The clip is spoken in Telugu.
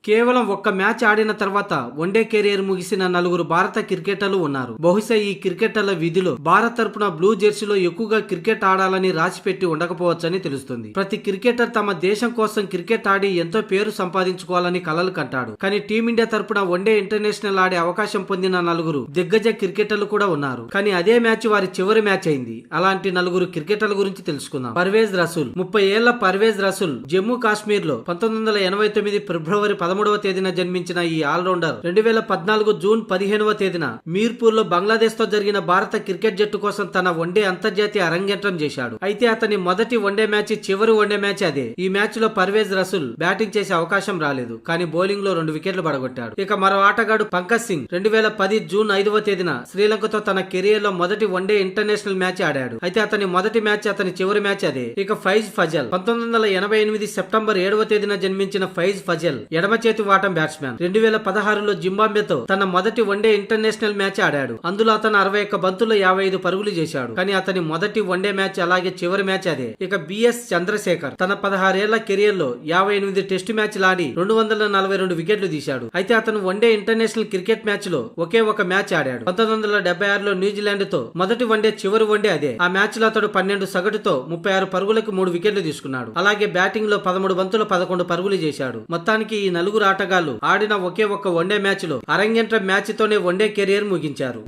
కేవలం ఒక్క మ్యాచ్ ఆడిన తర్వాత వన్డే కెరీర్ ముగిసిన నలుగురు భారత క్రికెటర్లు ఉన్నారు. బహుశా ఈ క్రికెటర్ల విధిలో భారత్ తరపున బ్లూ జెర్సీలో ఎక్కువగా క్రికెట్ ఆడాలని రాసిపెట్టి ఉండకపోవచ్చని తెలుస్తుంది. ప్రతి క్రికెటర్ తమ దేశం కోసం క్రికెట్ ఆడి ఎంతో పేరు సంపాదించుకోవాలని కలలు కంటాడు. కానీ టీమిండియా తరపున వన్డే ఇంటర్నేషనల్ ఆడే అవకాశం పొందిన నలుగురు దిగ్గజ క్రికెటర్లు కూడా ఉన్నారు. కానీ అదే మ్యాచ్ వారి చివరి మ్యాచ్ అయింది. అలాంటి నలుగురు క్రికెటర్ల గురించి తెలుసుకుందాం. పర్వేజ్ రసూల్. 30 ఏళ్ల పర్వేజ్ రసూల్ జమ్మూ కాశ్మీర్ లో 1989 ఫిబ్రవరి 13వ తేదీన జన్మించిన ఈ ఆల్రౌండర్ 2014 జూన్ 15వ తేదీన మీర్పూర్ లో బంగ్లాదేశ్ తో జరిగిన భారత క్రికెట్ జట్టు కోసం తన వన్డే అంతర్జాతీయ అరంగేట్రం చేశాడు. అయితే అతని మొదటి వన్డే మ్యాచ్, చివరి వన్డే మ్యాచ్ అదే. ఈ మ్యాచ్ లో పర్వేజ్ రసూల్ బ్యాటింగ్ చేసే అవకాశం రాలేదు. కానీ బౌలింగ్ లో 2 వికెట్లు పడగొట్టాడు. ఇక మరో ఆటగాడు పంకజ్ సింగ్ 2010 జూన్ 5వ తేదీన శ్రీలంకతో తన కెరీర్ లో మొదటి వన్డే ఇంటర్నేషనల్ మ్యాచ్ ఆడాడు. అయితే అతని మొదటి మ్యాచ్, అతని చివరి మ్యాచ్ అదే. ఇక ఫైజ్ ఫజల్ 1988 సెప్టెంబర్ 7వ తేదీన జన్మించిన ఫైజ్ ఫజల్ ఎడమ చేతి వాటం బ్యాట్స్మెన్. 2016లో జింబాబ్వేతో తన మొదటి వన్డే ఇంటర్నేషనల్ మ్యాచ్ ఆడాడు. అందులో అతను 61 బంతుల్లో 55 పరుగులు చేశాడు. కానీ అతని మొదటి వన్డే మ్యాచ్, అలాగే చివరి మ్యాచ్ అదే. ఇక బిఎస్ చంద్రశేఖర్ తన 16 ఏళ్ల కెరియర్ లో 58 టెస్టు మ్యాచ్లు ఆడి 242 వికెట్లు తీశాడు. అయితే అతను వన్డే ఇంటర్నేషనల్ క్రికెట్ మ్యాచ్ లో ఒకే ఒక మ్యాచ్ ఆడాడు. 1976లో న్యూజిలాండ్ తో మొదటి వన్డే, చివరి వన్డే అదే. ఆ మ్యాచ్ లో అతడు 12 సగటుతో 36 పరుగులకు 3 వికెట్లు తీసుకున్నాడు. అలాగే బ్యాటింగ్ లో 13 బంతులు 11 పరుగులు చేశాడు. మొత్తానికి ఈ నలుగురు ఆటగాళ్లు ఆడిన ఒకే ఒక్క వన్డే మ్యాచ్ లో అరంగేట్రం మ్యాచ్ తోనే వన్డే కెరీర్ ముగించారు.